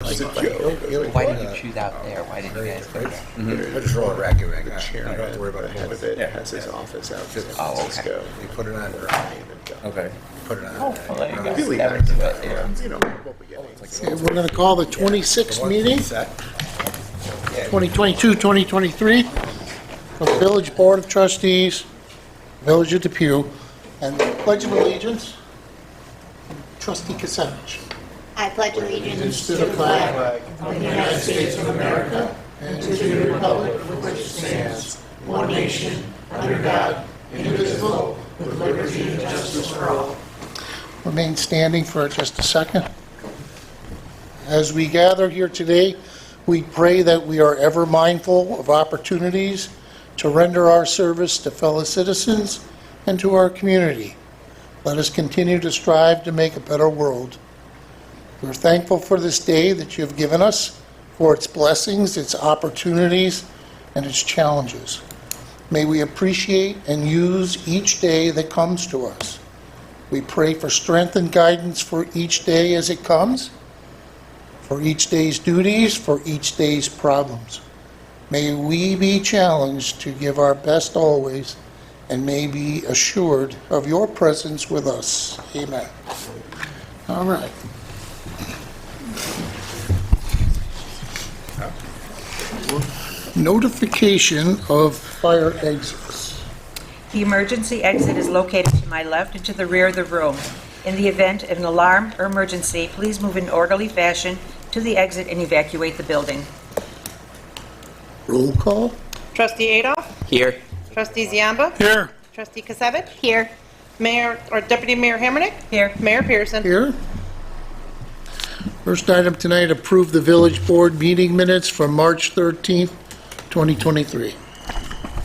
Why did you choose out there? Why didn't you guys go there? I just roll a racket right now. chairman I don't have to worry about head it. of it has his office out in San Oh, okay. Francisco. You put it on there. Okay. Put it on Oh, there. well, there you go. Really Never nice. do it, yeah. You know, what we get. Okay, we're going to call the 26th meeting, Set. 2022-2023, of the Village Board of Trustees, Village of Depew, and the Pledge of Allegiance, Trustee Kasevich. I pledge allegiance To the flag of the United States of America and to the republic for which it stands, one nation, under God, indivisible, with liberty and justice for all. Remain standing for just a second. As we gather here today, we pray that we are ever mindful of opportunities to render our service to fellow citizens and to our community. Let us continue to strive to make a better world. We're thankful for this day that you have given us, for its blessings, its opportunities, and its challenges. May we appreciate and use each day that comes to us. We pray for strength and guidance for each day as it comes, for each day's duties, for each day's problems. May we be challenged to give our best always, and may be assured of your presence with us. Amen. All right. Notification of fire exits. The emergency exit is located to my left and to the rear of the room. In the event of an alarm or emergency, please move in orderly fashion to the exit and evacuate the building. Roll call. Trustee Adolph? Here. Trustee Ziamba? Here. Trustee Kasevich? here. Mayor, or Deputy Mayor Hammernick? Here. Mayor Pearson? Here. First item tonight, approve the village board meeting minutes from March 13th, 2023.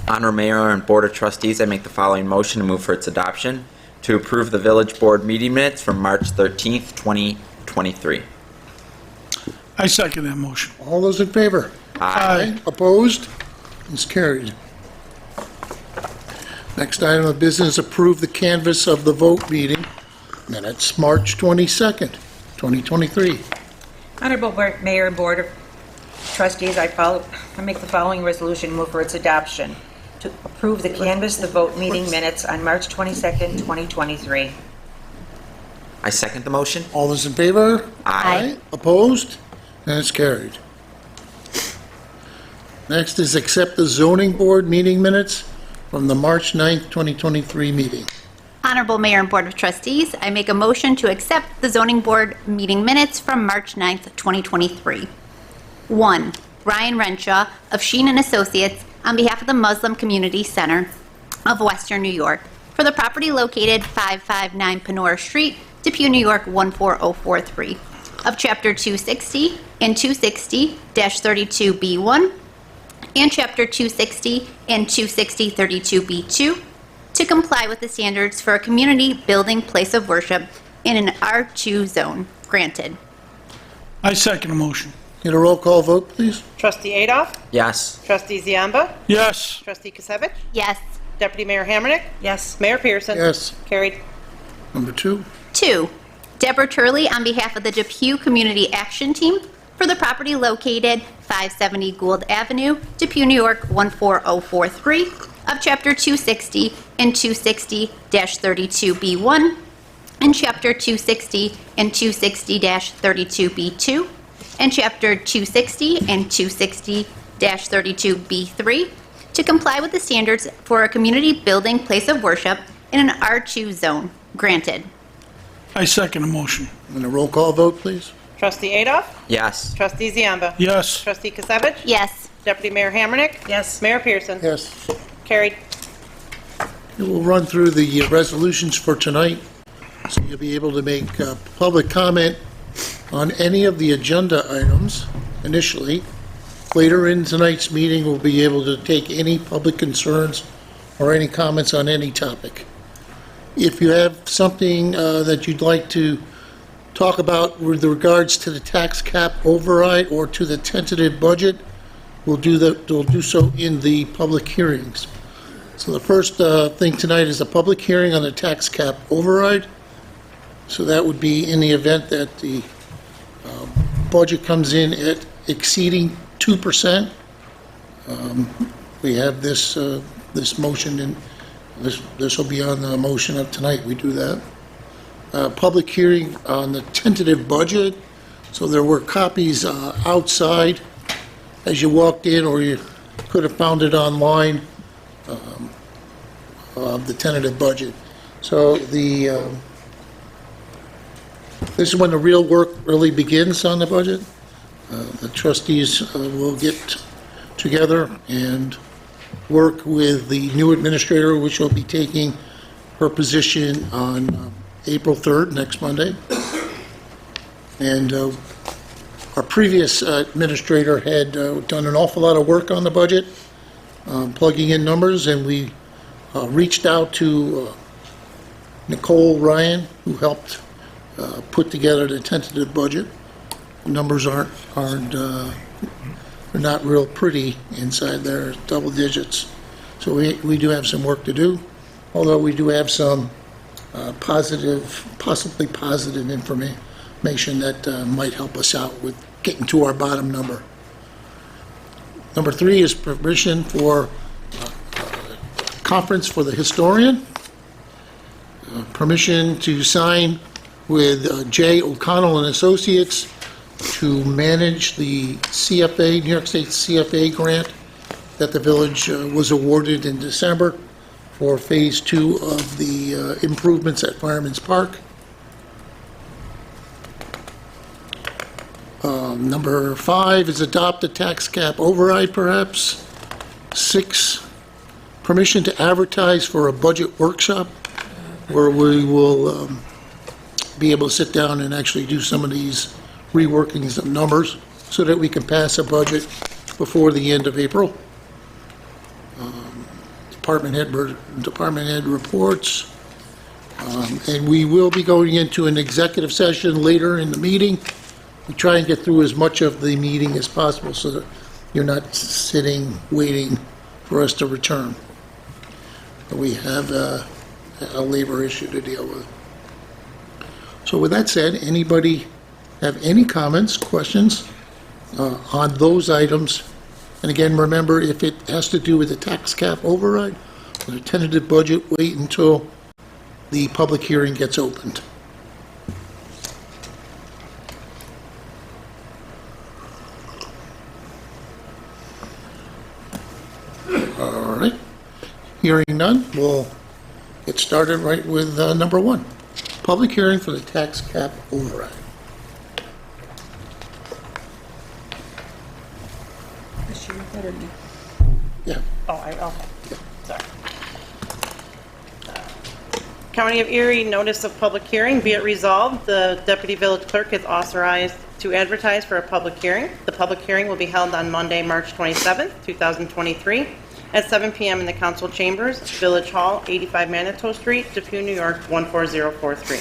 Honorable Mayor and Board of Trustees, I make the following motion to move for its adoption. To approve the village board meeting minutes from March 13th, 2023. I second that motion. All those in favor? Aye. Opposed? It's carried. Next item of business, approve the canvass of the vote meeting minutes, March 22nd, 2023. Honorable Mayor and Board of Trustees, I make the following resolution, move for its adoption. To approve the canvass the vote meeting minutes on March 22nd, 2023. I second the motion. All those in favor? Aye. Opposed? And it's carried. Next is accept the zoning board meeting minutes from the March 9th, 2023 meeting. Honorable Mayor and Board of Trustees, I make a motion to accept the zoning board meeting minutes from March 9th, 2023. 1. Ryan Renshaw of Sheen and Associates on behalf of the Muslim Community Center of Western New York for the property located 559 Panora Street, Depew, New York 14043 of Chapter 260 and 260-32B1 and Chapter 260 and 260-32B2 to comply with the standards for a community building place of worship in an R2 zone. Granted. I second the motion. Get a roll call vote, please. Trustee Adolph? Yes. Trustee Ziamba? Yes. Trustee Kasevich? Yes. Deputy Mayor Hammernick? Yes. Mayor Pearson? Yes. Carried. Number 2. 2. Deborah Turley on behalf of the Depew Community Action Team for the property located 570 Gould Avenue, Depew, New York 14043 of Chapter 260 and 260-32B1 and Chapter 260 and 260-32B2 and Chapter 260 and 260-32B3 to comply with the standards for a community building place of worship in an R2 zone. Granted. I second the motion. And a roll call vote, please. Trustee Adolph? Yes. Trustee Ziamba? Yes. Trustee Kasevich? Yes. Deputy Mayor Hammernick? Yes. Mayor Pearson? Yes. Carried. We'll run through the resolutions for tonight, so you'll be able to make public comment on any of the agenda items initially. Later in tonight's meeting, we'll be able to take any public concerns or any comments on any topic. If you have something that you'd like to talk about with regards to the tax cap override or to the tentative budget, we'll do so in the public hearings. So the first thing tonight is a public hearing on the tax cap override. So that would be in the event that the budget comes in at exceeding 2%. We have this, this motion, and this will be on the motion of tonight, we do that. Public hearing on the tentative budget, so there were copies outside as you walked in, or you could have found it online, of the tentative budget. So this is when the real work really begins on the budget. The trustees will get together and work with the new administrator, which will be taking her position on April 3rd, next Monday. And our previous administrator had done an awful lot of work on the budget, plugging in numbers, and we reached out to Nicole Ryan, who helped put together the tentative budget. Numbers aren't they're not real pretty inside there, double digits. So we do have some work to do, although we do have some possibly positive information that might help us out with getting to our bottom number. Number 3 is permission for conference for the historian. Permission to sign with J. O'Connell and Associates to manage the CFA, New York State CFA grant that the village was awarded in December for Phase 2 of the improvements at Fireman's Park. Number 5 is adopt a tax cap override, perhaps. 6, permission to advertise for a budget workshop where we will be able to sit down and actually do some of these reworkings of numbers so that we can pass a budget before the end of April. Department head reports. And we will be going into an executive session later in the meeting. We try and get through as much of the meeting as possible so that you're not sitting waiting for us to return. We have a labor issue to deal with. So with that said, anybody have any comments, questions on those items? And again, remember, if it has to do with the tax cap override or the tentative budget, wait until the public hearing gets opened. All right. Hearing none, we'll get started right with number 1. Public hearing for the tax cap override. Yeah. Okay. Sorry. County of Erie, notice of public hearing. Be it resolved, the Deputy Village Clerk is authorized to advertise for a public hearing. The public hearing will be held on Monday, March 27th, 2023, at 7 p.m. in the Council Chambers, Village Hall, 85 Manitou Street, Depew, New York, 14043.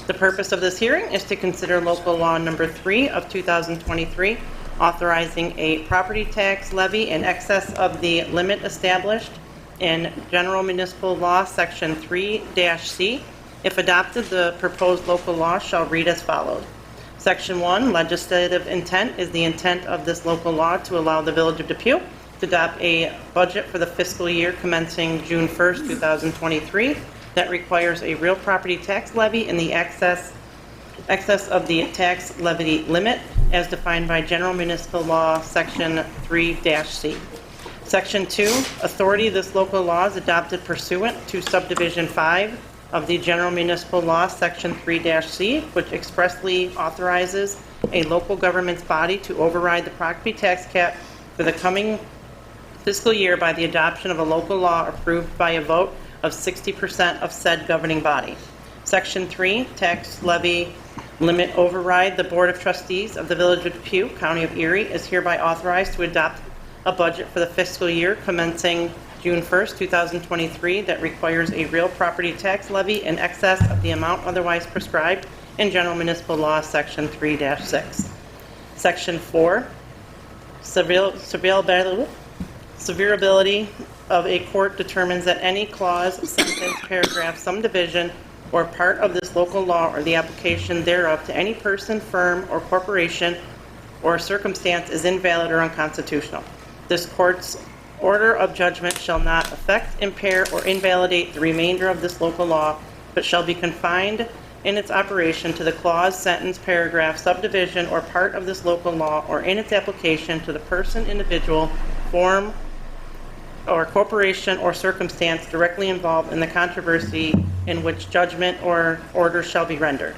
The purpose of this hearing is to consider local law number 3 of 2023, authorizing a property tax levy in excess of the limit established in General Municipal Law, Section 3-C. If adopted, the proposed local law shall read as follows. Section 1, legislative intent is the intent of this local law to allow the Village of Depew to adopt a budget for the fiscal year commencing June 1st, 2023, that requires a real property tax levy in the excess of the tax levy limit as defined by General Municipal Law, Section 3-C. Section 2, authority. This local law is adopted pursuant to Subdivision 5 of the General Municipal Law, Section 3-C, which expressly authorizes a local government's body to override the property tax cap for the coming fiscal year by the adoption of a local law approved by a vote of 60% of said governing body. Section 3, tax levy limit override. The Board of Trustees of the Village of Depew, County of Erie, is hereby authorized to adopt a budget for the fiscal year commencing June 1st, 2023, that requires a real property tax levy in excess of the amount otherwise prescribed in General Municipal Law, Section 3-6. Section 4, severability of a court determines that any clause, sentence, paragraph, some division, or part of this local law or the application thereof to any person, firm, or corporation or circumstance is invalid or unconstitutional. This court's order of judgment shall not affect, impair, or invalidate the remainder of this local law, but shall be confined in its operation to the clause, sentence, paragraph, subdivision, or part of this local law, or in its application to the person, individual, form, or corporation or circumstance directly involved in the controversy in which judgment or order shall be rendered.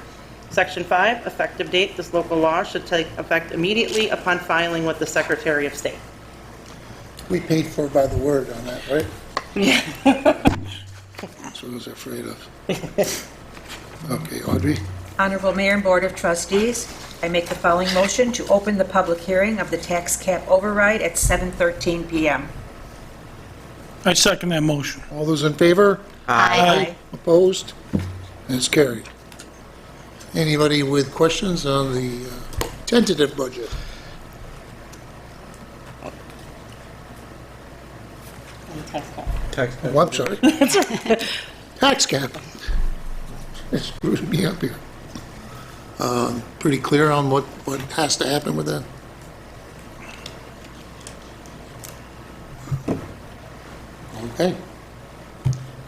Section 5, effective date. This local law should take effect immediately upon filing with the Secretary of State. We paid for by the word on that, right? Yeah. That's what I was afraid of. Okay, Audrey? Honorable Mayor and Board of Trustees, I make the following motion to open the public hearing of the tax cap override at 7:13 PM. I second that motion. All those in favor? Aye. Opposed? And it's carried. Anybody with questions on the tentative budget? Oh, I'm sorry. Tax cap. It screwed me up here. Pretty clear on what has to happen with that? Okay.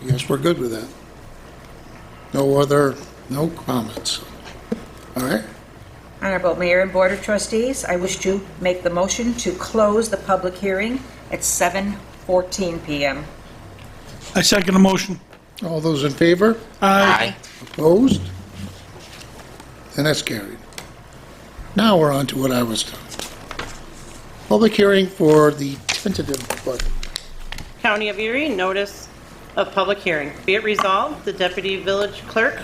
I guess we're good with that. No comments. All right. Honorable Mayor and Board of Trustees, I wish to make the motion to close the public hearing at 7:14 PM. I second the motion. All those in favor? Aye. Opposed? And that's carried. Now we're on to what I was doing. Public hearing for the tentative budget. County of Erie, notice of public hearing. Be it resolved, the Deputy Village Clerk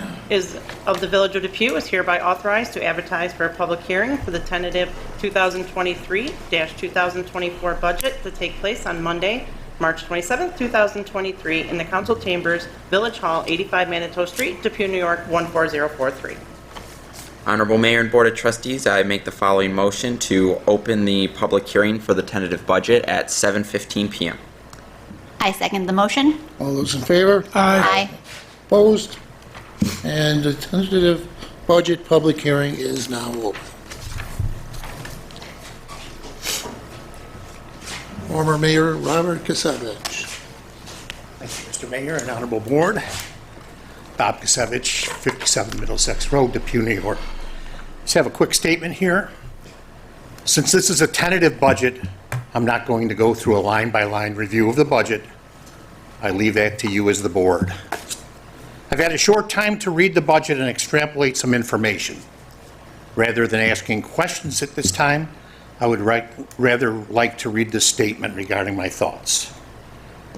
of the Village of Depew is hereby authorized to advertise for a public hearing for the tentative 2023-2024 budget to take place on Monday, March 27, 2023, in the Council Chambers, Village Hall, 85 Manitou Street, Depew, New York, 14043. Honorable Mayor and Board of Trustees, I make the following motion to open the public hearing for the tentative budget at 7:15 PM. I second the motion. All those in favor? Aye. Opposed? And the tentative budget public hearing is now open. Former Mayor Robert Kasevich. Thank you, Mr. Mayor and Honorable Board. Bob Kasevich, 57 Middlesex Road, Depew, New York. Just have a quick statement here. Since this is a tentative budget, I'm not going to go through a line-by-line review of the budget. I leave that to you as the board. I've had a short time to read the budget and extrapolate some information. Rather than asking questions at this time, I would rather like to read this statement regarding my thoughts.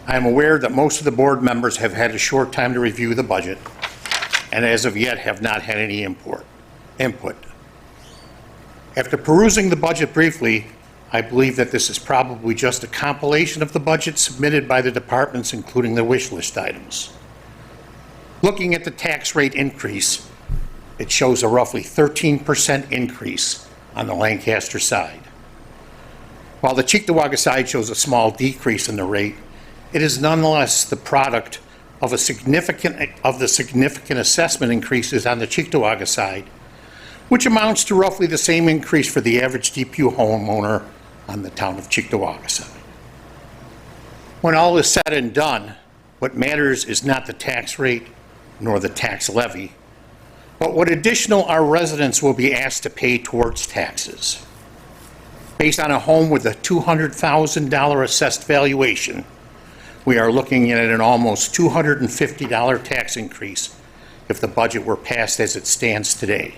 I am aware that most of the board members have had a short time to review the budget, and as of yet have not had any input. After perusing the budget briefly, I believe that this is probably just a compilation of the budget submitted by the departments, including the wish list items. Looking at the tax rate increase, it shows a roughly 13% increase on the Lancaster side. While the Cheektowaga side shows a small decrease in the rate, it is nonetheless the product of the significant assessment increases on the Cheektowaga side, which amounts to roughly the same increase for the average Depew homeowner on the town of Cheektowaga side. When all is said and done, what matters is not the tax rate nor the tax levy, but what additional our residents will be asked to pay towards taxes. Based on a home with a $200,000 assessed valuation, we are looking at an almost $250 tax increase if the budget were passed as it stands today.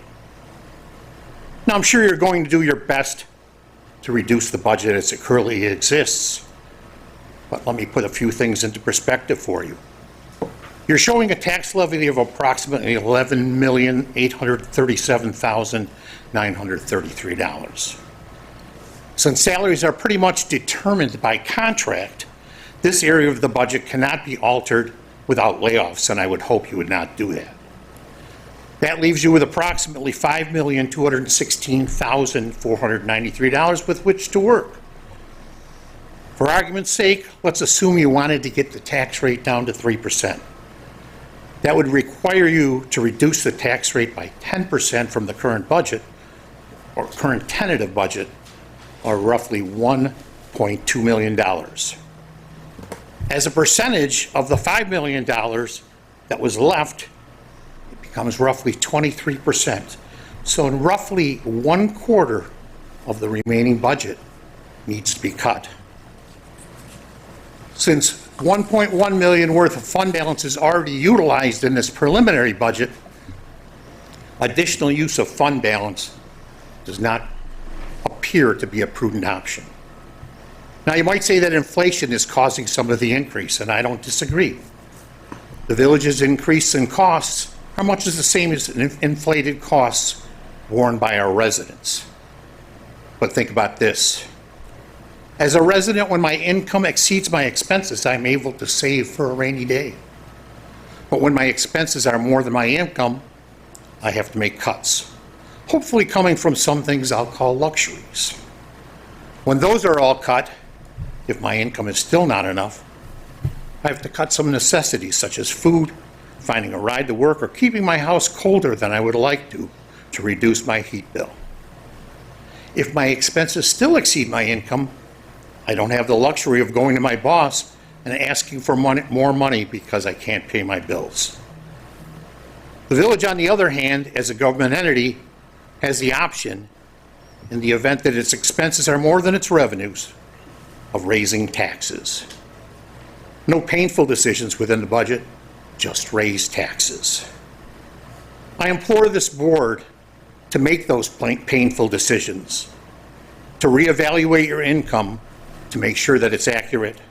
Now, I'm sure you're going to do your best to reduce the budget as it currently exists, but let me put a few things into perspective for you. You're showing a tax levy of approximately $11,837,933. Since salaries are pretty much determined by contract, this area of the budget cannot be altered without layoffs, and I would hope you would not do that. That leaves you with approximately $5,216,493 with which to work. For argument's sake, let's assume you wanted to get the tax rate down to 3%. That would require you to reduce the tax rate by 10% from the current budget, or current tentative budget, are roughly $1.2 million. As a percentage of the $5 million that was left, it becomes roughly 23%. So in roughly 1/4 of the remaining budget needs to be cut. Since $1.1 million worth of fund balance is already utilized in this preliminary budget, additional use of fund balance does not appear to be a prudent option. Now, you might say that inflation is causing some of the increase, and I don't disagree. The village's increase in costs are much as the same as inflated costs borne by our residents. But think about this. As a resident, when my income exceeds my expenses, I'm able to save for a rainy day. But when my expenses are more than my income, I have to make cuts, hopefully coming from some things I'll call luxuries. When those are all cut, if my income is still not enough, I have to cut some necessities such as food, finding a ride to work, or keeping my house colder than I would like to reduce my heat bill. If my expenses still exceed my income, I don't have the luxury of going to my boss and asking for more money because I can't pay my bills. The village, on the other hand, as a government entity, has the option, in the event that its expenses are more than its revenues, of raising taxes. No painful decisions within the budget, just raise taxes. I implore this board to make those painful decisions, to reevaluate your income to make sure that it's accurate,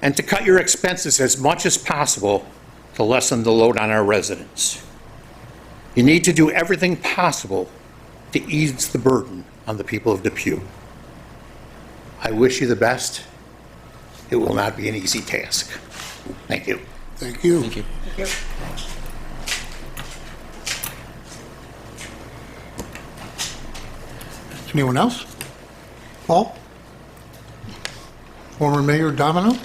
and to cut your expenses as much as possible to lessen the load on our residents. You need to do everything possible to ease the burden on the people of Depew. I wish you the best. It will not be an easy task. Thank you. Thank you. Thank you. Anyone else? Paul? Former Mayor Domino?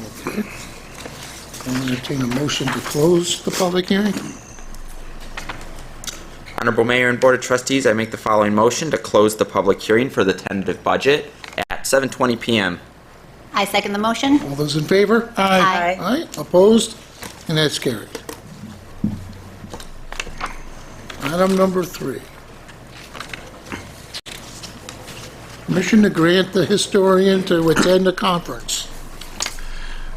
Okay. I'll entertain a motion to close the public hearing. Honorable Mayor and Board of Trustees, I make the following motion to close the public hearing for the tentative budget at 7:20 PM. I second the motion. All those in favor? Aye. Aye. Opposed? And that's carried. Item number 3. Permission to grant the historian to attend a conference.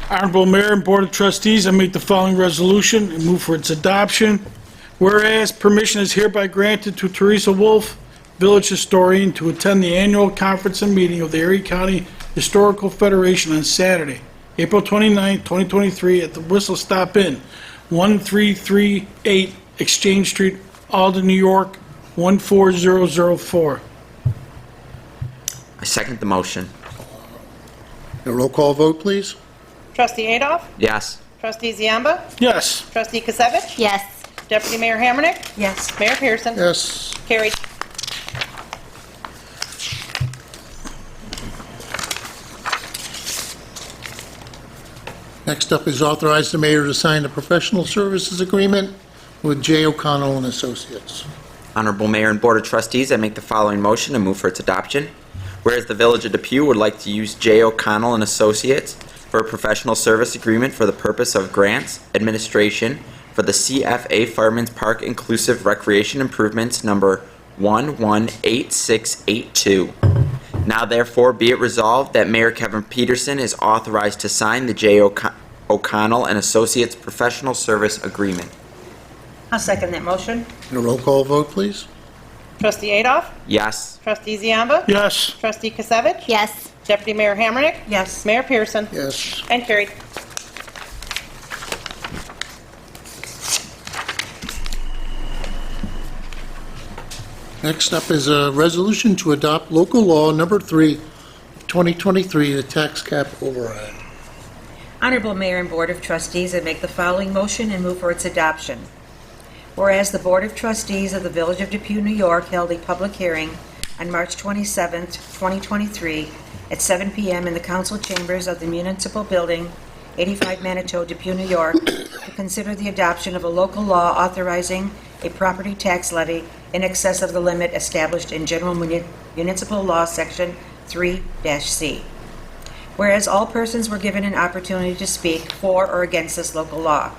Honorable Mayor and Board of Trustees, I make the following resolution and move for its adoption. Whereas permission is hereby granted to Teresa Wolf, village historian, to attend the annual conference and meeting of the Erie County Historical Federation on Saturday, April 29, 2023, at the Whistle Stop Inn, 1338 Exchange Street, Alden, New York, 14004. I second the motion. A roll call vote, please. Trustee Adolph? Yes. Trustee Ziamba? Yes. Trustee Kisevich? Yes. Deputy Mayor Hammernick? Yes. Mayor Pearson? Yes. Carried. Next up is authorize the mayor to sign a professional services agreement with J. O'Connell and Associates. Honorable Mayor and Board of Trustees, I make the following motion and move for its adoption. Whereas the Village of Depew would like to use J. O'Connell and Associates for a professional service agreement for the purpose of grants, administration for the CFA Fireman's Park Inclusive Recreation Improvements number 118682. Now therefore be it resolved that Mayor Kevin Peterson is authorized to sign the J. O'Connell and Associates Professional Service Agreement. I'll second that motion. A roll call vote, please. Trustee Adolph? Yes. Trustee Ziamba? Yes. Trustee Kisevich? Yes. Deputy Mayor Hammernick? Yes. Mayor Pearson? Yes. And carried. Next up is a resolution to adopt local law number 3, 2023, the tax cap override. Honorable Mayor and Board of Trustees, I make the following motion and move for its adoption. Whereas the Board of Trustees of the Village of Depew, New York held a public hearing on March 27, 2023, at 7 p.m. in the council chambers of the municipal building 85 Manitou, Depew, New York, to consider the adoption of a local law authorizing a property tax levy in excess of the limit established in General Municipal Law, Section 3-C. Whereas all persons were given an opportunity to speak for or against this local law.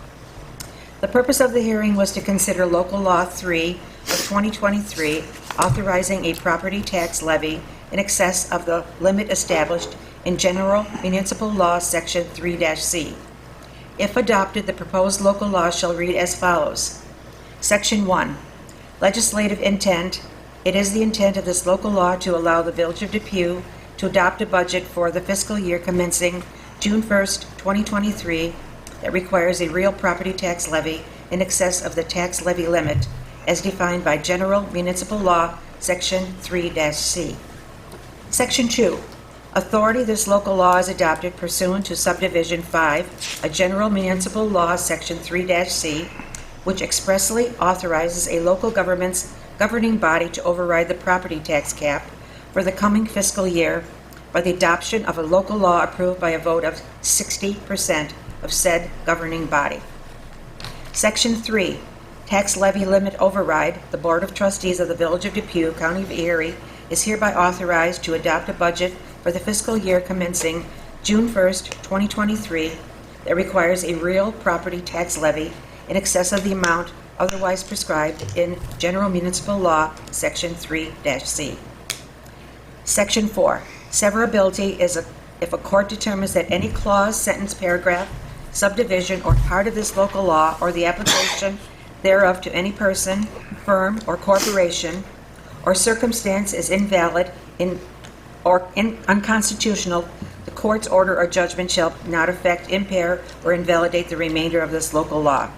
The purpose of the hearing was to consider Local Law 3 of 2023, authorizing a property tax levy in excess of the limit established in General Municipal Law, Section 3-C. If adopted, the proposed local law shall read as follows. Section 1. Legislative intent. It is the intent of this local law to allow the Village of Depew to adopt a budget for the fiscal year commencing June 1st, 2023, that requires a real property tax levy in excess of the tax levy limit as defined by General Municipal Law, Section 3-C. Section 2. Authority. This local law is adopted pursuant to Subdivision 5, a General Municipal Law, Section 3-C, which expressly authorizes a local government's governing body to override the property tax cap for the coming fiscal year by the adoption of a local law approved by a vote of 60% of said governing body. Section 3. Tax levy limit override. The Board of Trustees of the Village of Depew, County of Erie, is hereby authorized to adopt a budget for the fiscal year commencing June 1st, 2023, that requires a real property tax levy in excess of the amount otherwise prescribed in General Municipal Law, Section 3-C. Section 4. Severability is if a court determines that any clause, sentence, paragraph, subdivision, or part of this local law or the application thereof to any person, firm, or corporation or circumstance is invalid or unconstitutional, the court's order or judgment shall not affect, impair, or invalidate the remainder of this local law,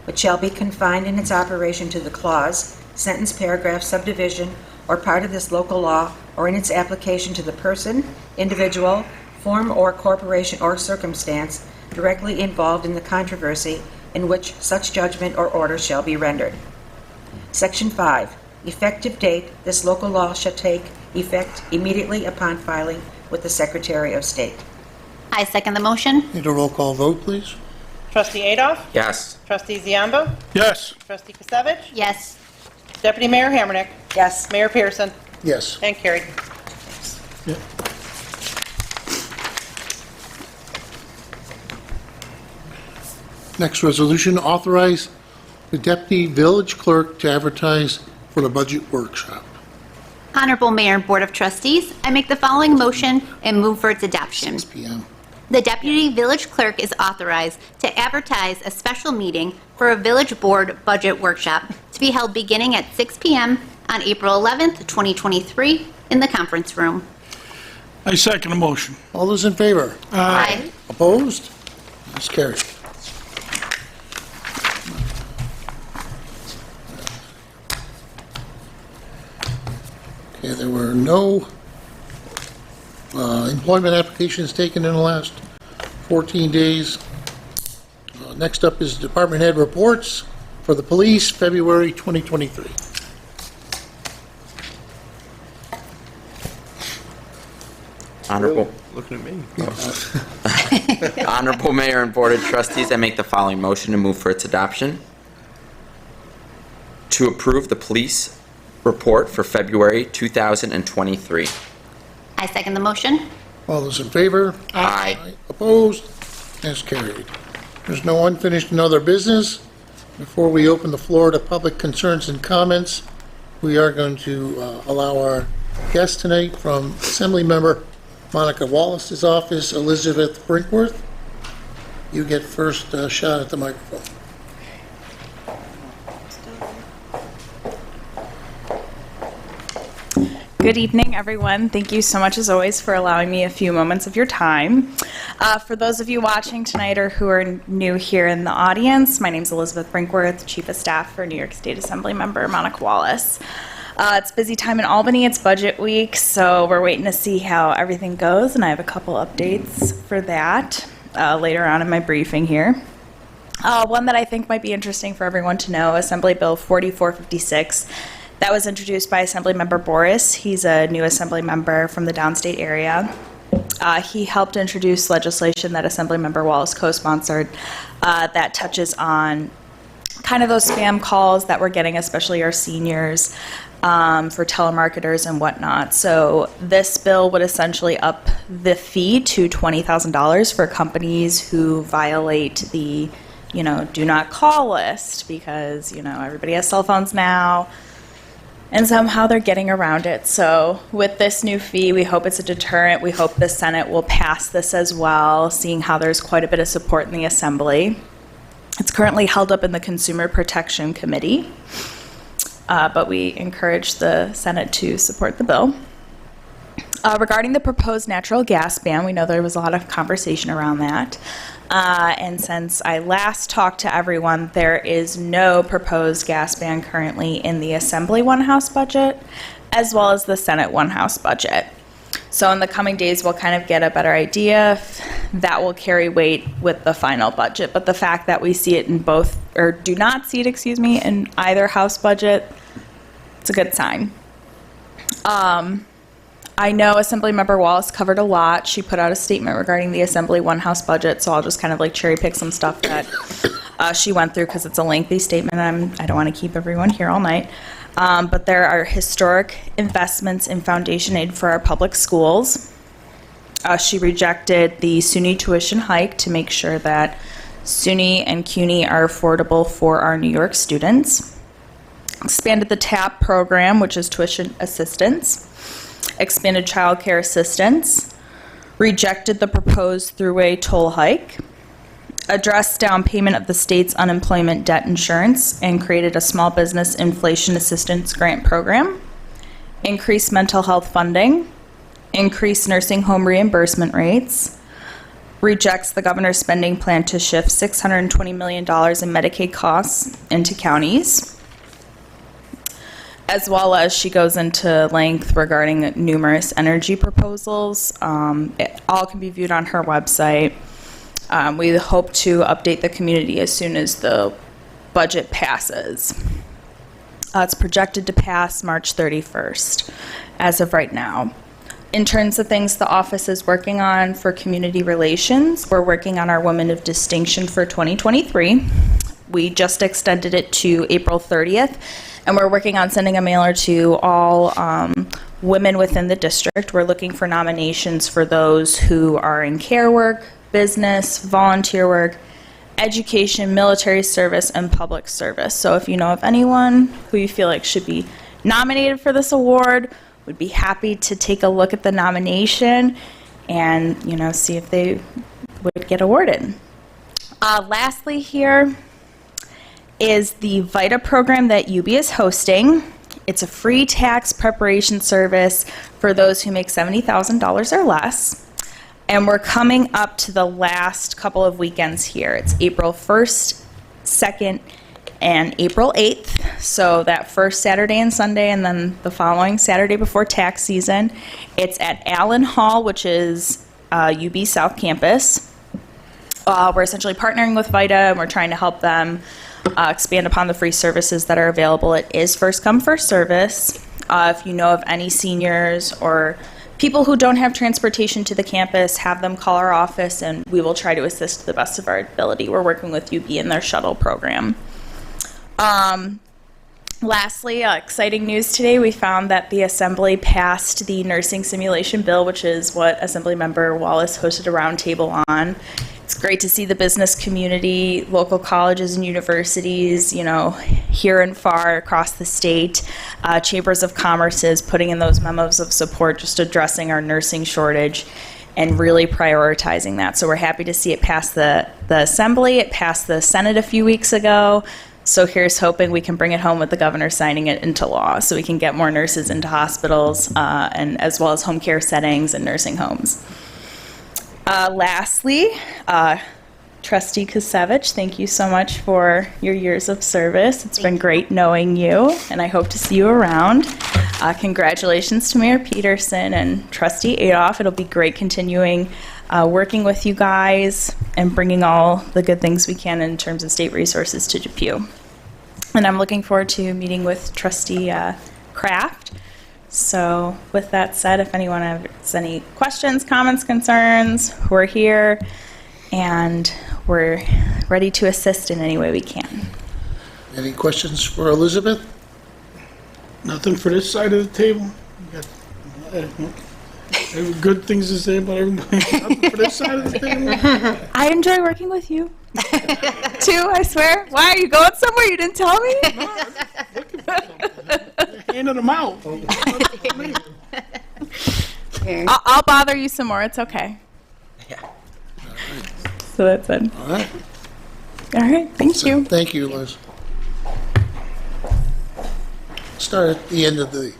but shall be confined in its operation to the clause, sentence, paragraph, subdivision, or part of this local law, or in its application to the person, individual, form, or corporation or circumstance directly involved in the controversy in which such judgment or order shall be rendered. Section 5. Effective date. This local law shall take effect immediately upon filing with the Secretary of State. I second the motion. Need a roll call vote, please? Trustee Adolf? Yes. Trustee Ziambo? Yes. Trustee Kisevich? Yes. Deputy Mayor Hammernick? Yes. Mayor Pearson? Yes. And carried. Next resolution, authorize the deputy village clerk to advertise for the budget workshop. Honorable Mayor and Board of Trustees, I make the following motion and move for its adoption. 6 p.m. The Deputy Village Clerk is authorized to advertise a special meeting for a Village Board Budget Workshop to be held beginning at 6 p.m. on April 11th, 2023, in the conference room. I second the motion. All those in favor? Aye. Opposed? That's carried. Okay, there were no employment applications taken in the last 14 days. Next up is department head reports for the police, February 2023. Honorable. Looking at me. Honorable Mayor and Board of Trustees, I make the following motion to move for its adoption. To approve the police report for February 2023. I second the motion. All those in favor? Aye. Opposed? That's carried. There's no unfinished and other business. Before we open the floor to public concerns and comments, we are going to allow our guest tonight from Assemblymember Monica Wallace's office, Elizabeth Brinkworth. You get first shot at the microphone. Good evening, everyone. Thank you so much, as always, for allowing me a few moments of your time. For those of you watching tonight or who are new here in the audience, my name is Elizabeth Brinkworth, Chief of Staff for New York State Assembly Member Monica Wallace. It's busy time in Albany. It's budget week, so we're waiting to see how everything goes, and I have a couple updates for that later on in my briefing here. One that I think might be interesting for everyone to know, Assembly Bill 4456. That was introduced by Assemblymember Boris. He's a new Assembly member from the downstate area. He helped introduce legislation that Assemblymember Wallace co-sponsored that touches on kind of those spam calls that we're getting, especially our seniors, for telemarketers and whatnot. So this bill would essentially up the fee to $20,000 for companies who violate the, do not call list because, everybody has cell phones now. And somehow they're getting around it. So with this new fee, we hope it's a deterrent. We hope the Senate will pass this as well, seeing how there's quite a bit of support in the Assembly. It's currently held up in the Consumer Protection Committee, but we encourage the Senate to support the bill. Regarding the proposed natural gas ban, we know there was a lot of conversation around that. And since I last talked to everyone, there is no proposed gas ban currently in the Assembly One-House budget, as well as the Senate One-House budget. So in the coming days, we'll kind of get a better idea if that will carry weight with the final budget. But the fact that we see it in both, or do not see it, in either House budget, it's a good sign. I know Assemblymember Wallace covered a lot. She put out a statement regarding the Assembly One-House budget, so I'll just kind of like cherry pick some stuff that she went through because it's a lengthy statement. I don't want to keep everyone here all night. But there are historic investments in foundation aid for our public schools. She rejected the SUNY tuition hike to make sure that SUNY and CUNY are affordable for our New York students. Expanded the TAP program, which is tuition assistance. Expanded child care assistance. Rejected the proposed throughway toll hike. Addressed down payment of the state's unemployment debt insurance and created a small business inflation assistance grant program. Increased mental health funding. Increased nursing home reimbursement rates. Rejects the governor's spending plan to shift $620 million in Medicaid costs into counties. As well as she goes into length regarding numerous energy proposals. It all can be viewed on her website. We hope to update the community as soon as the budget passes. It's projected to pass March 31st as of right now. In terms of things the office is working on for community relations, we're working on our Women of Distinction for 2023. We just extended it to April 30th, and we're working on sending a mailer to all women within the district. We're looking for nominations for those who are in care work, business, volunteer work, education, military service, and public service. So if you know of anyone who you feel like should be nominated for this award, would be happy to take a look at the nomination and, see if they would get awarded. Lastly here is the VITA program that UB is hosting. It's a free tax preparation service for those who make $70,000 or less. And we're coming up to the last couple of weekends here. It's April 1st, 2nd, and April 8th. So that first Saturday and Sunday, and then the following Saturday before tax season. It's at Allen Hall, which is UB South Campus. We're essentially partnering with VITA, and we're trying to help them expand upon the free services that are available. It is first come, first service. If you know of any seniors or people who don't have transportation to the campus, have them call our office, and we will try to assist to the best of our ability. We're working with UB in their shuttle program. Lastly, exciting news today. We found that the Assembly passed the nursing simulation bill, which is what Assemblymember Wallace hosted a roundtable on. It's great to see the business community, local colleges and universities, here and far across the state, chambers of commerces putting in those memos of support, just addressing our nursing shortage and really prioritizing that. So we're happy to see it pass the Assembly. It passed the Senate a few weeks ago. So here's hoping we can bring it home with the governor signing it into law so we can get more nurses into hospitals and as well as home care settings and nursing homes. Lastly, Trustee Kusevich, thank you so much for your years of service. It's been great knowing you, and I hope to see you around. Congratulations to Mayor Peterson and Trustee Adolph. It'll be great continuing working with you guys and bringing all the good things we can in terms of state resources to Depew. And I'm looking forward to meeting with Trustee Kraft. So with that said, if anyone has any questions, comments, concerns, we're here and we're ready to assist in any way we can. Any questions for Elizabeth? Nothing for this side of the table? You got good things to say about everybody? Nothing for this side of the table? I enjoy working with you. Too, I swear. Why, are you going somewhere you didn't tell me? Handing them out. I'll bother you some more. It's okay. Yeah. So that's it. All right. All right. Thank you. Thank you, Liz. Start at the end of the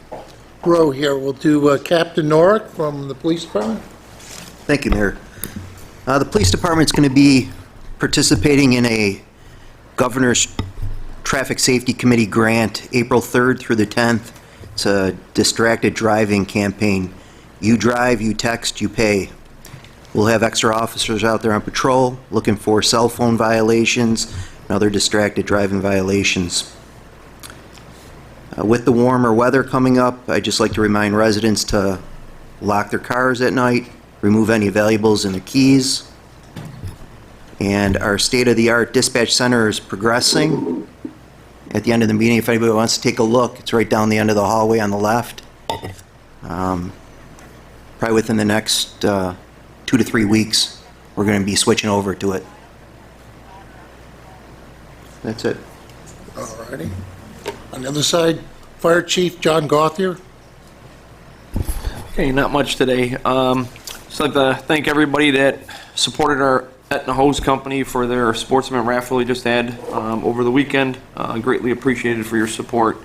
row here. We'll do Captain Norick from the Police Department. Thank you, Mayor. The police department's going to be participating in a Governor's Traffic Safety Committee grant April 3rd through the 10th. It's a distracted driving campaign. You drive, you text, you pay. We'll have extra officers out there on patrol looking for cell phone violations and other distracted driving violations. With the warmer weather coming up, I'd just like to remind residents to lock their cars at night, remove any valuables and their keys. And our state-of-the-art dispatch center is progressing. At the end of the meeting, if anybody wants to take a look, it's right down the end of the hallway on the left. Probably within the next 2 to 3 weeks, we're going to be switching over to it. That's it. All righty. On the other side, Fire Chief John Gothier. Okay, not much today. Just like to thank everybody that supported our Etna Hose Company for their sportsman raffle we just had over the weekend. Greatly appreciated for your support.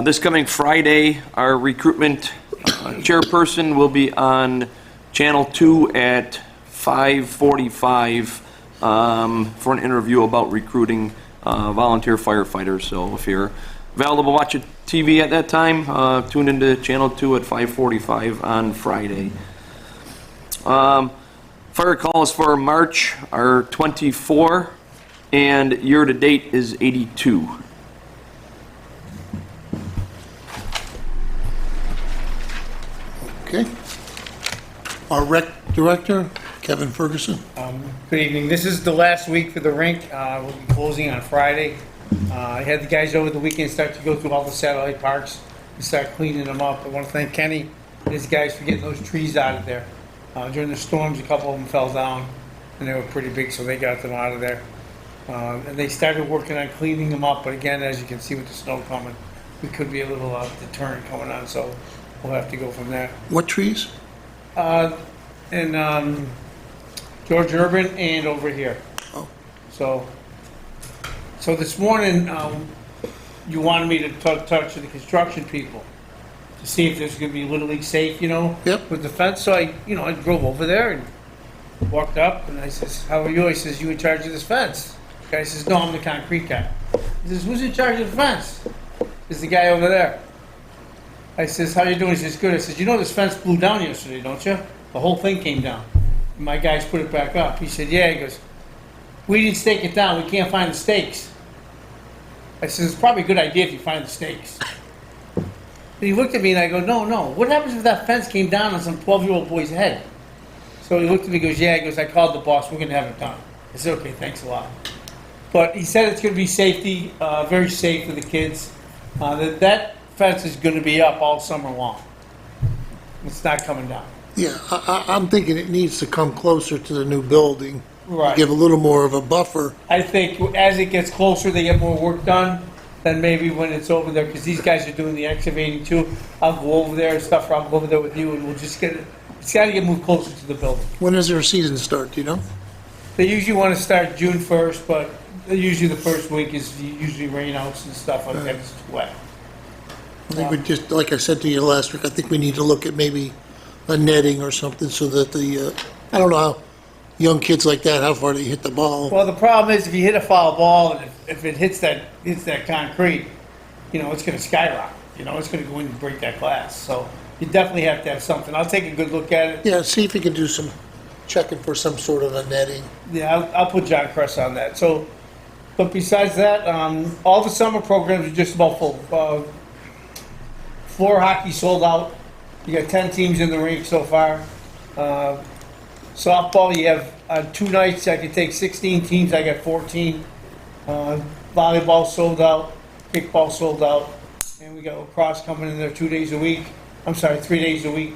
This coming Friday, our recruitment chairperson will be on Channel 2 at 5:45 for an interview about recruiting volunteer firefighters. So if you're available to watch TV at that time, tune into Channel 2 at 5:45 on Friday. Fire calls for March are 24, and year-to-date is 82. Okay. Our rec director, Kevin Ferguson. Good evening. This is the last week for the rink. We'll be closing on Friday. I had the guys over the weekend start to go through all the satellite parks and start cleaning them up. I want to thank Kenny and his guys for getting those trees out of there. During the storms, a couple of them fell down, and they were pretty big, so they got them out of there. And they started working on cleaning them up, but again, as you can see with the snow coming, we could be a little deterrent coming on, so we'll have to go from there. What trees? And George Urban and over here. Oh. So this morning, you wanted me to talk to the construction people to see if there's going to be Little League safe, Yep. with the fence. So I drove over there and walked up, and I says, "How are you?" I says, "You in charge of this fence?" The guy says, "No, I'm the concrete guy." He says, "Who's in charge of the fence?" Is the guy over there. I says, "How you doing?" He says, "Good." I says, "You know this fence blew down yesterday, don't you? The whole thing came down. And my guys put it back up." He said, "Yeah." He goes, "We didn't stake it down. We can't find the stakes." I says, "It's probably a good idea if you find the stakes." And he looked at me and I go, no. What happens if that fence came down on some 12-year-old boy's head? So he looked at me and goes, "Yeah." He goes, "I called the boss. We're going to have it done." I said, "Okay, thanks a lot." But he said it's going to be safety, very safe for the kids. That fence is going to be up all summer long. It's not coming down. Yeah, I'm thinking it needs to come closer to the new building. Right. Give a little more of a buffer. I think as it gets closer, they get more work done than maybe when it's over there, because these guys are doing the excavating too. I'll go over there and stuff, or I'll go over there with you, and we'll just get it. It's got to get moved closer to the building. When does their season start, do you know? They usually want to start June 1st, but usually the first week is usually rain outs and stuff like that. It's wet. I think we just, like I said to you last week, I think we need to look at maybe a netting or something so that I don't know how young kids like that, how far they hit the ball. Well, the problem is if you hit a foul ball and if it hits that concrete, it's going to skyrocket. It's going to go in and break that glass. So you definitely have to have something. I'll take a good look at it. Yeah, see if you can do some checking for some sort of a netting. Yeah, I'll put John Kress on that. So, but besides that, all the summer programs are just about full. floor hockey sold out. You got 10 teams in the rink so far. Softball, you have on 2 nights, I could take 16 teams, I got 14. Volleyball sold out, kickball sold out, and we got lacrosse coming in there 2 days a week. I'm sorry, 3 days a week.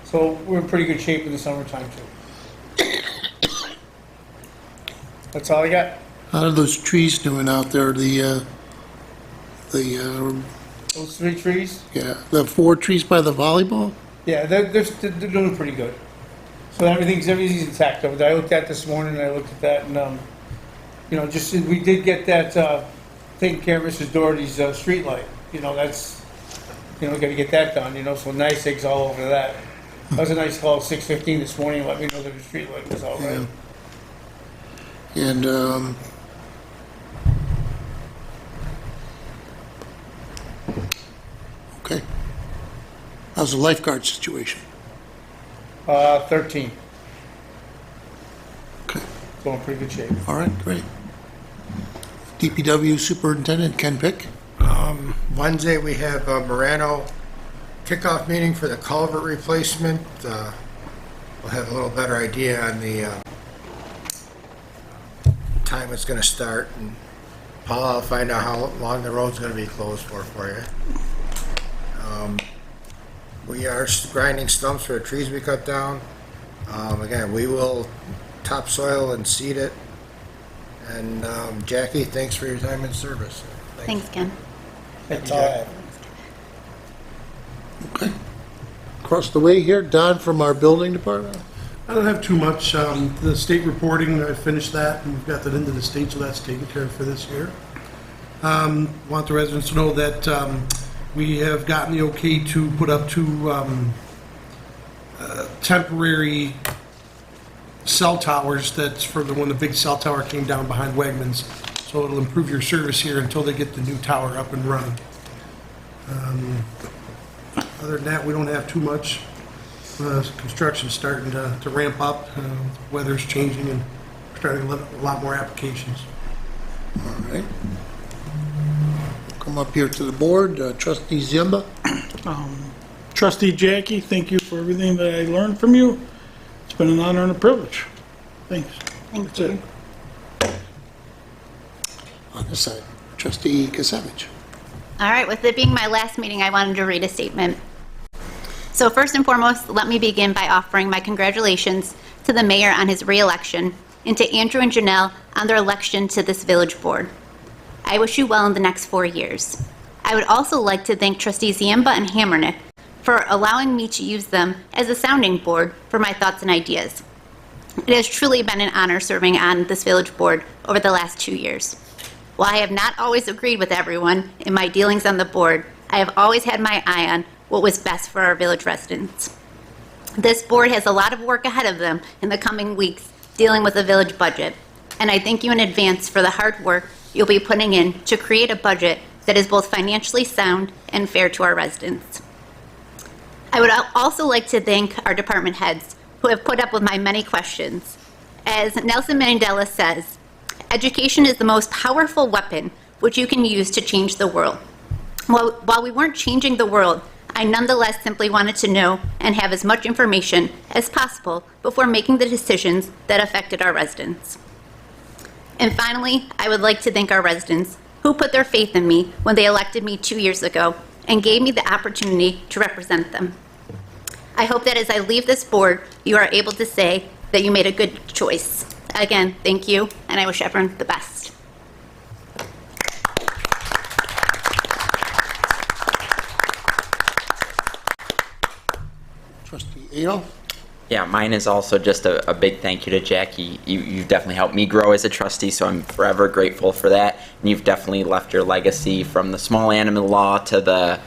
So we're in pretty good shape in the summertime too. That's all I got. How are those trees doing out there? Those 3 trees, The 4 trees by the volleyball? yeah, they're doing pretty good. So everything's intact over there. I looked at this morning, and I looked at that, and, you know, just, we did get that, taken care of Mrs. Doherty's, street light. You know, that's, you know, we gotta get that done, you know, so NICEAG's all over that. That was a nice call at 6:15 this morning, let me know that the street light was all right. And, okay. How's the lifeguard situation? 13, Okay, so in pretty good shape. all right, great. DPW Superintendent Ken Pick? Wednesday, we have a Morano kickoff meeting for the culvert replacement. We'll have a little better idea on the time it's going to start. And Paula will find out how long the road's going to be closed for you. We are grinding stumps for the trees we cut down. Again, we will topsoil and seed it. And Jackie, thanks for your time and service. Thanks, Ken. That's all I have. Okay. Across the way here, Don from our building department? I don't have too much. The state reporting, I finished that, and we've got that into the state, so that's taken care of for this year. Want the residents to know that we have gotten the okay to put up 2 temporary cell towers. That's for when the big cell tower came down behind Wegmans. So it'll improve your service here until they get the new tower up and running. Other than that, we don't have too much. Construction's starting to ramp up. Weather's changing, and we're starting a lot more applications. All right. Come up here to the board, Trustee Ziemba. Trustee Jackie, thank you for everything that I learned from you. It's been an honor and a privilege. Thanks. Thank That's you. it. On this side, Trustee Kasevich. All right, with it being my last meeting, I wanted to read a statement. So first and foremost, let me begin by offering my congratulations to the mayor on his re-election and to Andrew and Janelle on their election to this village board. I wish you well in the next 4 years. I would also like to thank Trustees Ziemba and Hammernick for allowing me to use them as a sounding board for my thoughts and ideas. It has truly been an honor serving on this village board over the last 2 years. While I have not always agreed with everyone in my dealings on the board, I have always had my eye on what was best for our village residents. This board has a lot of work ahead of them in the coming weeks dealing with the village budget, and I thank you in advance for the hard work you'll be putting in to create a budget that is both financially sound and fair to our residents. I would also like to thank our department heads who have put up with my many questions. As Nelson Mandela says, education is the most powerful weapon which you can use to change the world. While we weren't changing the world, I nonetheless simply wanted to know and have as much information as possible before making the decisions that affected our residents. And finally, I would like to thank our residents who put their faith in me when they elected me 2 years ago and gave me the opportunity to represent them. I hope that as I leave this board, you are able to say that you made a good choice. Again, thank you, and I wish everyone the best. Trustee Ale. Yeah, mine is also just a big thank you to Jackie. You've definitely helped me grow as a trustee, so I'm forever grateful for that. And you've definitely left your legacy from the small animal law to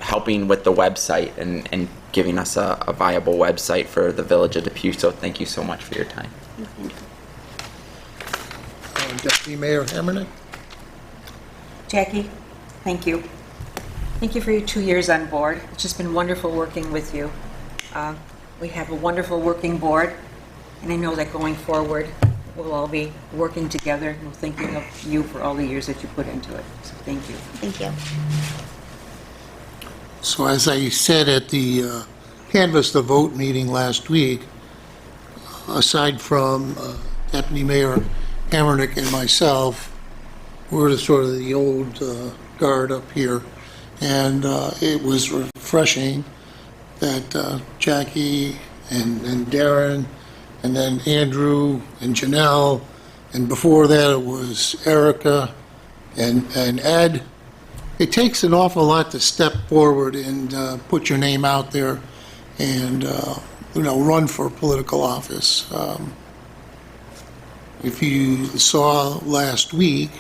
helping with the website and giving us a viable website for the village of Depew. So thank you so much for your time. Deputy Mayor Hammernick. Jackie, thank you. Thank you for your 2 years on board. It's just been wonderful working with you. We have a wonderful working board, and I know that going forward, we'll all be working together and thinking of you for all the years that you put into it. So thank you. Thank you. So as I said at the Canvass the Vote meeting last week, aside from Deputy Mayor Hammernick and myself, we're sort of the old guard up here. And it was refreshing that Jackie and Darren, and then Andrew and Janelle, and before that it was Erica and Ed. It takes an awful lot to step forward and put your name out there and, run for political office. If you saw last week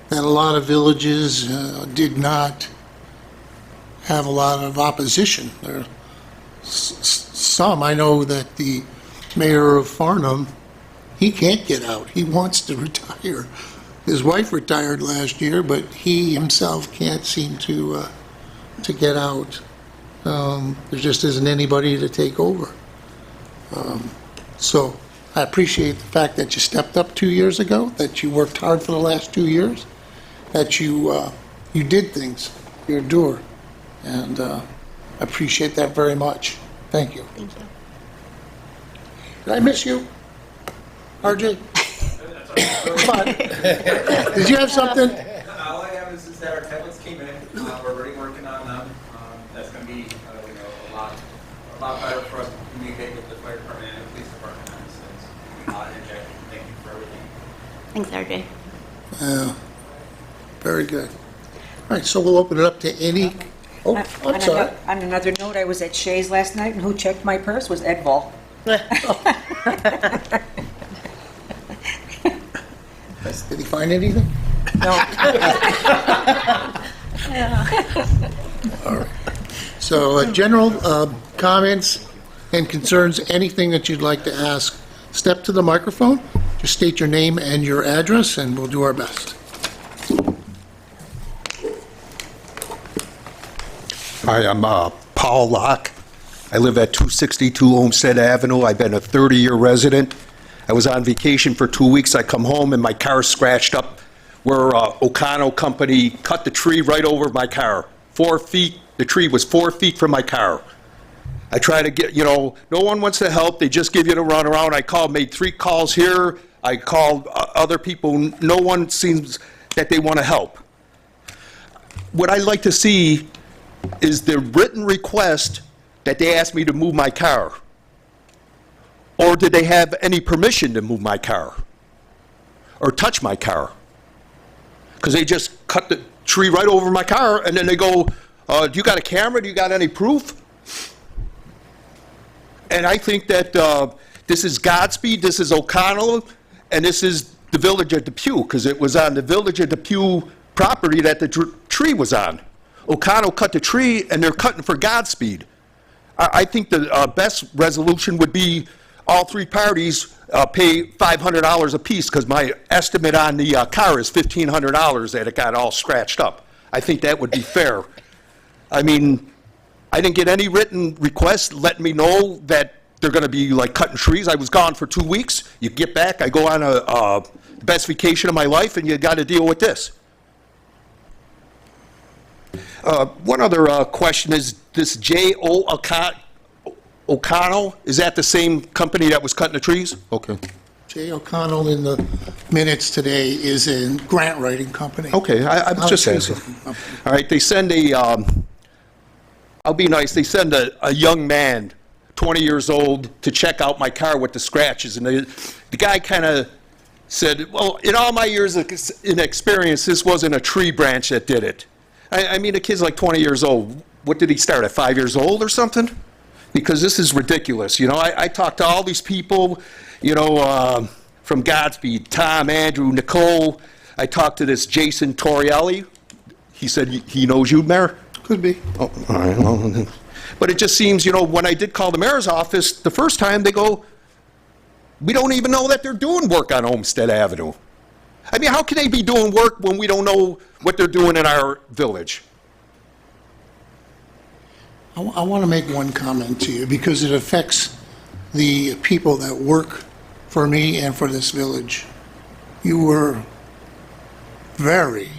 that a lot of villages did not have a lot of opposition. There, some, I know that the mayor of Farnham, he can't get out. He wants to retire. His wife retired last year, but he himself can't seem to get out. There just isn't anybody to take over. So I appreciate the fact that you stepped up 2 years ago, that you worked hard for the last 2 years, that you did things. You're a doer. And I appreciate that very much. Thank you. Thank you. Did I miss you? RJ? Come on. Did you have something? All I have is that our tablets came in. We're already working on them. That's going to be a lot better for us to communicate with the fire department and the police department on these things. And Jackie, thank you for everything. Thanks, RJ. Very good. All right, so we'll open it up to any. Oh, I'm sorry. On another note, I was at Shay's last night, and who checked my purse was Ed Vol. Did he find anything? No. All right. So general comments and concerns, anything that you'd like to ask, step to the microphone, just state your name and your address, and we'll do our best. Hi, I'm Paul Locke. I live at 262 Olmsted Avenue. I've been a 30-year resident. I was on vacation for 2 weeks. I come home and my car's scratched up where O'Connell Company cut the tree right over my car. 4 feet, the tree was 4 feet from my car. I try to get, no one wants to help. They just give you the runaround. I made 3 calls here. I called other people. No one seems that they want to help. What I'd like to see is the written request that they asked me to move my car. Or did they have any permission to move my car? Or touch my car? Because they just cut the tree right over my car, and then they go, do you got a camera? Do you got any proof? And I think that this is Godspeed, this is O'Connell, and this is the village of Depew, because it was on the village of Depew property that the tree was on. O'Connell cut the tree, and they're cutting for Godspeed. I think the best resolution would be all 3 parties pay $500 apiece, because my estimate on the car is $1,500 that it got all scratched up. I think that would be fair. I mean, I didn't get any written requests letting me know that they're going to be like cutting trees. I was gone for 2 weeks. You get back, I go on the best vacation of my life, and you got to deal with this. One other question is this J.O. O'Connell, is that the same company that was cutting the trees? Okay. Jay O'Connell in the minutes today is a grant writing company. Okay, I'm just asking. All right, they send I'll be nice, they send a young man, 20 years old, to check out my car with the scratches. And the guy kind of said, well, in all my years of experience, this wasn't a tree branch that did it. I mean, the kid's like 20 years old. What did he start, at 5 years old or something? Because this is ridiculous. I talked to all these people, from Godspeed, Tom, Andrew, Nicole. I talked to this Jason Torrielli. He said he knows you, Mayor? Could be. Oh, all right. Well, but it just seems, when I did call the mayor's office the first time, they go, we don't even know that they're doing work on Olmsted Avenue. I mean, how can they be doing work when we don't know what they're doing in our village? I want to make one comment to you because it affects the people that work for me and for this village. You were very...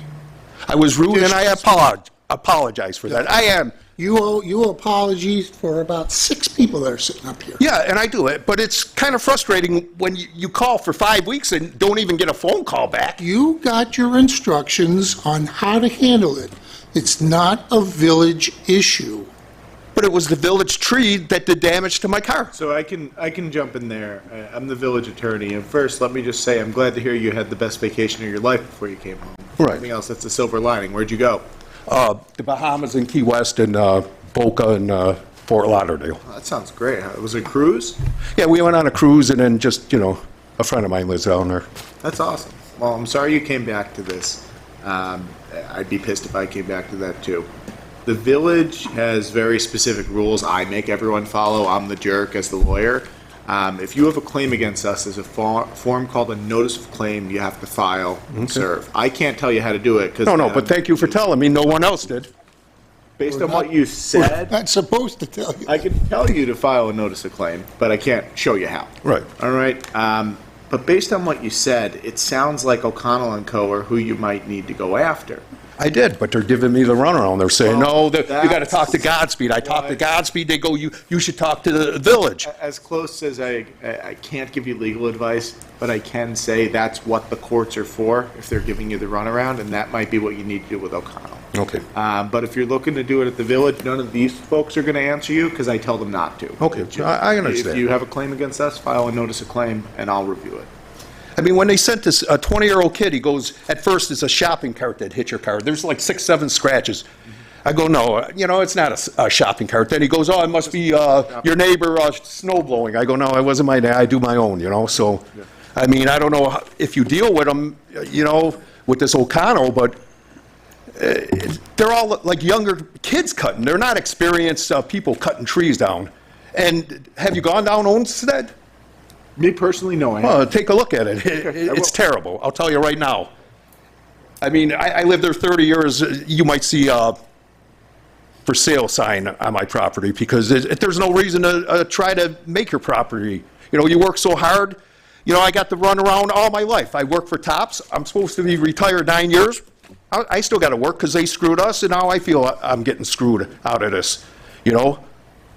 I was rude, and I apologize for that. I am You owe apologies for about 6 people that are sitting up here. Yeah, and I do it, but it's kind of frustrating when you call for 5 weeks and don't even get a phone call back. You got your instructions on how to handle it. It's not a village issue. But it was the village tree that did damage to my car. So I can jump in there. I'm the village attorney, and first, let me just say, I'm glad to hear you had the best vacation of your life before you came home. Right. Anything else, that's the silver lining. Where'd you go? The Bahamas and Key West and Boca and Fort Lauderdale. Oh, that sounds great. Was it a cruise? Yeah, we went on a cruise and then just, a friend of mine lives down there. That's awesome. Well, I'm sorry you came back to this. I'd be pissed if I came back to that too. The village has very specific rules I make everyone follow. I'm the jerk as the lawyer. If you have a claim against us, there's a form called a notice of claim you have to file and serve. I can't tell you how to do it because No, but thank you for telling me. No one else did. based on what you said, We're not supposed to tell you. I can tell you to file a notice of claim, but I can't show you how. Right. All right. But based on what you said, it sounds like O'Connell and Co. are who you might need to go after. I did, but they're giving me the runaround. They're saying, Well, no, you got to talk to Godspeed. I talked to Godspeed. They go, you should talk to the village. As close as I can't give you legal advice, but I can say that's what the courts are for if they're giving you the runaround, and that might be what you need to do with O'Connell. Okay. But if you're looking to do it at the village, none of these folks are going to answer you because I tell them not to. Okay, I understand. If you have a claim against us, file a notice of claim, and I'll review it. I mean, when they sent this, a 20-year-old kid, he goes, at first it's a shopping cart that hit your car. There's like 6, 7 scratches. I go, no, it's not a shopping cart. Then he goes, oh, it must be your neighbor snow blowing. I go, no, it wasn't my neighbor. I do my own, So, I mean, I don't know if you deal with them, with this O'Connell, but they're all like younger kids cutting. They're not experienced people cutting trees down. And have you gone down Olmsted? Me personally, no, I Well, haven't. take a look at it. It's terrible. I'll tell you right now. I mean, I lived there 30 years. You might see a for sale sign on my property because there's no reason to try to make your property. You work so hard. I got to run around all my life. I work for Tops. I'm supposed to be retired 9 years. I still got to work because they screwed us, and now I feel I'm getting screwed out of this.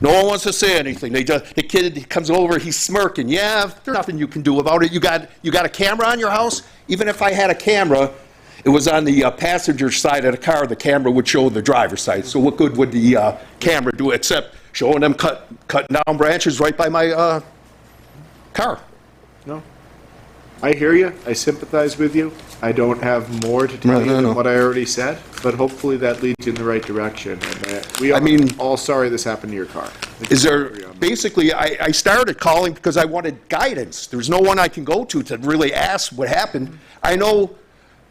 No one wants to say anything. The kid comes over, he's smirking. Yeah, there's nothing you can do about it. You got a camera on your house? Even if I had a camera, it was on the passenger side of the car. The camera would show the driver's side. So what good would the camera do except showing them cutting down branches right by my car? No. I hear you. I sympathize with you. I don't have more to tell you than what I already said, but hopefully that leads you in the right direction. And we are all sorry this happened to your car. Basically, I started calling because I wanted guidance. There's no one I can go to really ask what happened. I know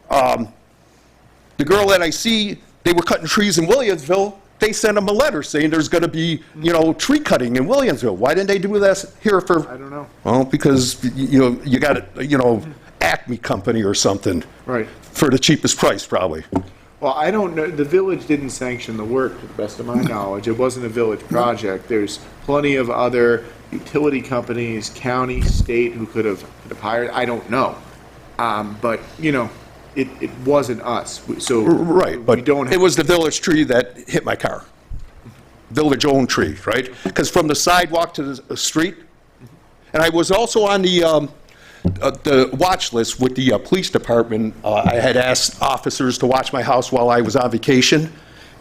the girl that I see, they were cutting trees in Williamsville. They sent them a letter saying there's going to be, tree cutting in Williamsville. Why didn't they do that here for? I don't know. Well, because, you got Acme Company or something. Right. For the cheapest price, probably. Well, I don't know. The village didn't sanction the work, to the best of my knowledge. It wasn't a village project. There's plenty of other utility companies, county, state, who could have hired. I don't know. But, it wasn't us. So right, but it was the village tree that hit my car. Village-owned tree, right? Because from the sidewalk to the street, and I was also on the watch list with the police department. I had asked officers to watch my house while I was on vacation,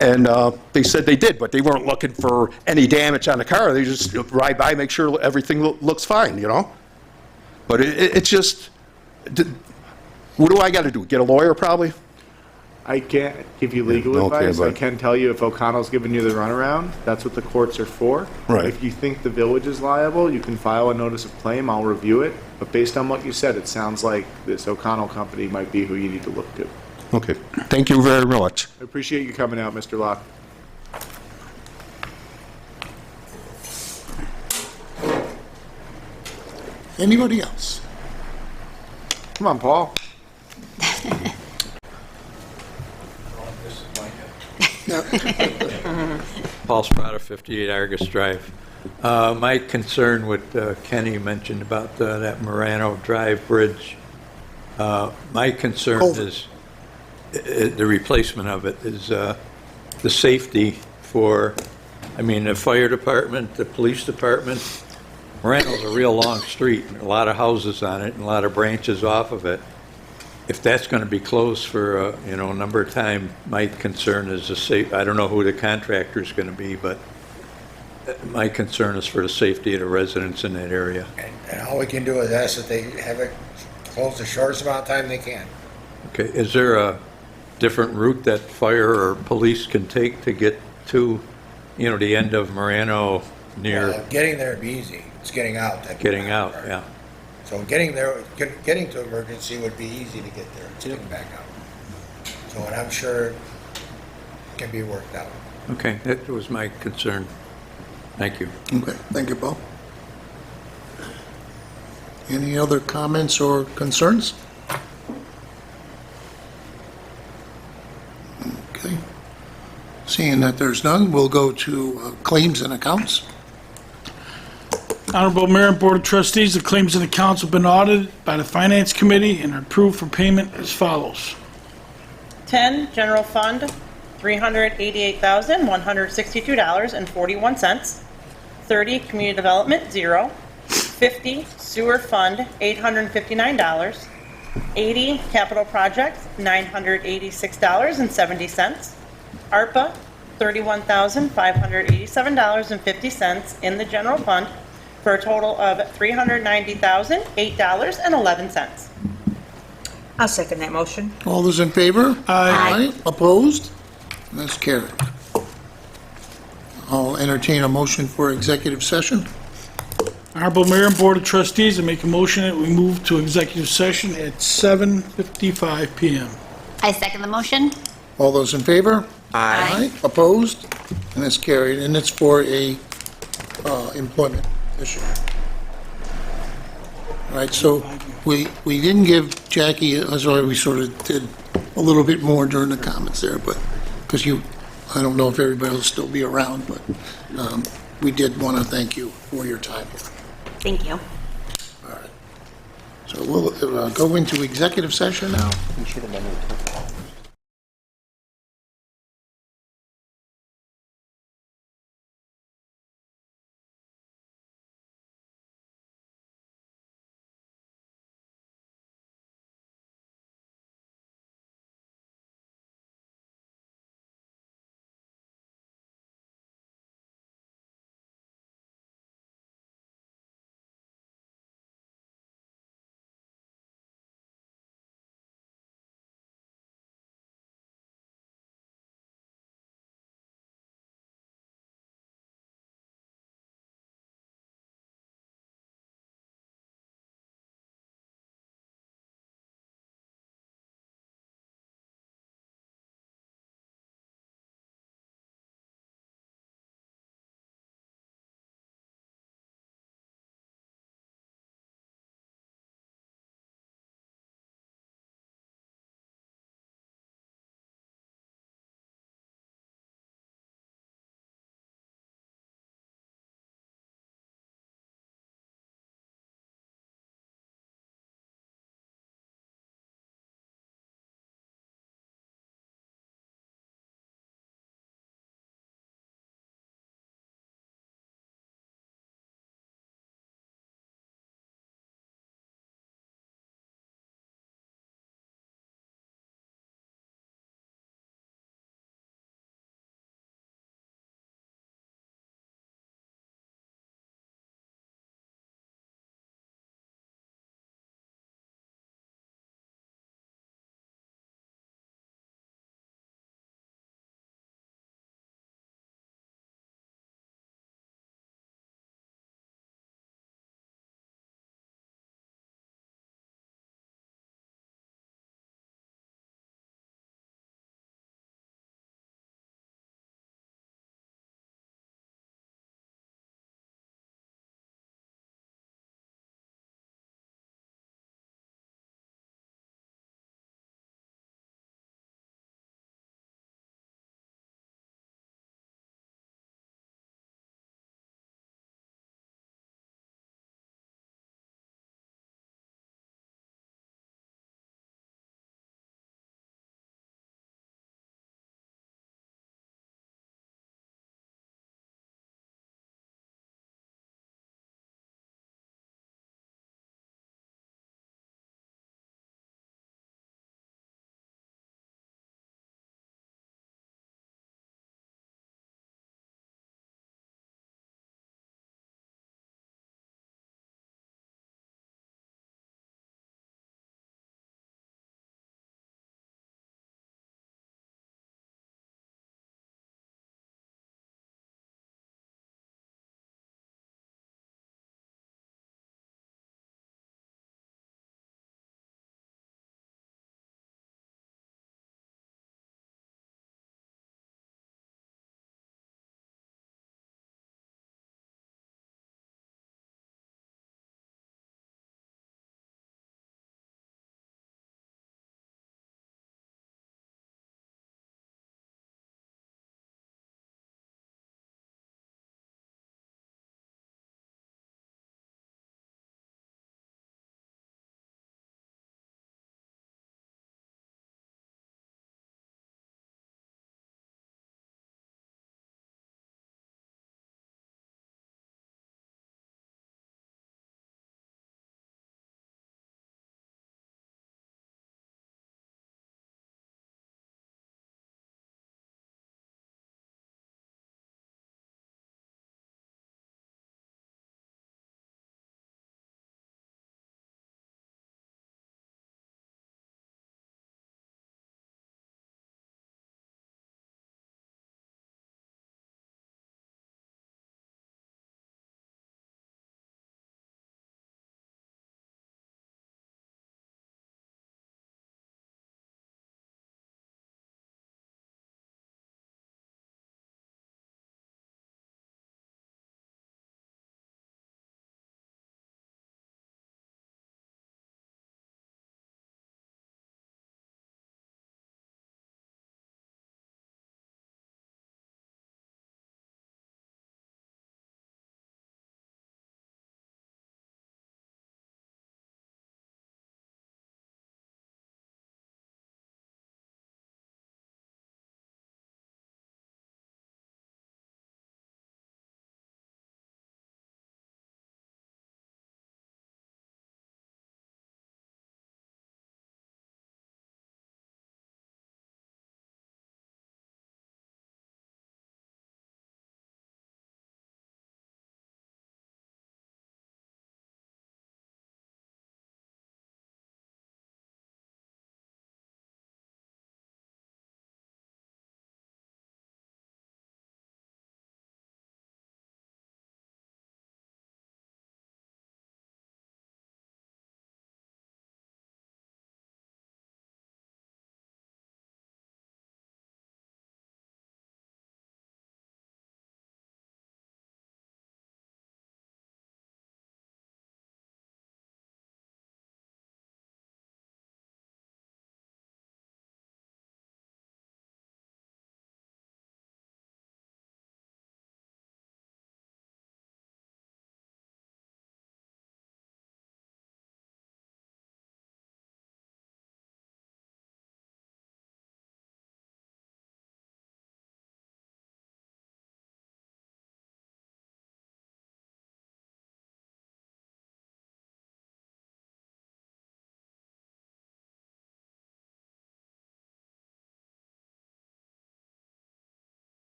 and they said they did, but they weren't looking for any damage on the car. They just ride by, make sure everything looks fine, But it's just, what do I got to do? Get a lawyer, probably? I can't give you legal advice. I can tell you if O'Connell's giving you the runaround, that's what the courts are for. Right. If you think the village is liable, you can file a notice of claim. I'll review it. But based on what you said, it sounds like this O'Connell company might be who you need to look to. Okay. Thank you very much. I appreciate you coming out, Mr. Locke. Anybody else? Come on, Paul. Paul Sprotta, 58 Argus Drive. My concern with Kenny mentioned about that Morano Drive bridge, my concern is the replacement of it is the safety for, I mean, the fire department, the police department. Morano's a real long street, and a lot of houses on it, and a lot of branches off of it. If that's going to be closed for, a number of time, my concern is the safe, I don't know who the contractor's going to be, but my concern is for the safety of the residents in that area. And all we can do is ask that they have it closed the shortest amount of time they can. Okay, is there a different route that fire or police can take to get to, the end of Morano near Getting there would be easy. It's getting out. getting out? Yeah. So getting there, getting to emergency would be easy to get there. It's getting back out. So, and I'm sure it can be worked out. Okay, that was my concern. Thank you. Okay, thank you, Paul. Any other comments or concerns? Okay. Seeing that there's none, we'll go to claims and accounts. Honorable Mayor and Board of Trustees, the claims and accounts have been audited by the Finance Committee and are approved for payment as follows. 10, general fund, $388,162.41. 30, community development, 0. 50, sewer fund, $859. 80, capital projects, $986.70. ARPA, $31,587.50 in the general fund, for a total of $390,008.11. I'll second that motion. All those in favor? Aye. Opposed? That's carried. I'll entertain a motion for executive session. Honorable Mayor and Board of Trustees, I make a motion that we move to executive session at 7:55 PM. I second the motion. All those in favor? Aye. Opposed? And that's carried, and it's for a employment issue. All right, so we didn't give Jackie, as we sort of did a little bit more during the comments there, but, because I don't know if everybody will still be around, but we did want to thank you for your time here. Thank you. So we'll go into executive session now.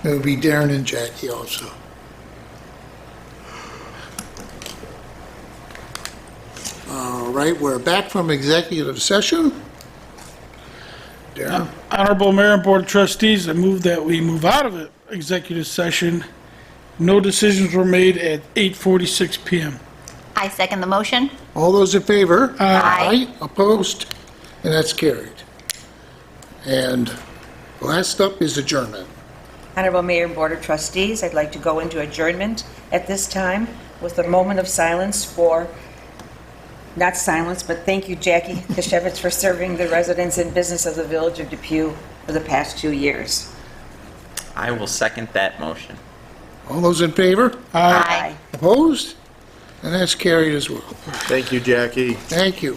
It would be Darren and Jackie also. All right, we're back from executive session. Darren? Honorable Mayor and Board of Trustees, I move that we move out of executive session. No decisions were made at 8:46 PM. I second the motion. All those in favor? Aye. Opposed? And that's carried. And last up is adjournment. Honorable Mayor and Board of Trustees, I'd like to go into adjournment at this time with a moment of silence for, not silence, but thank you, Jackie Kashevitz, for serving the residents and business of the Village of Depew for the past 2 years. I will second that motion. All those in favor? Aye. Opposed? And that's carried as well. Thank you, Jackie. Thank you.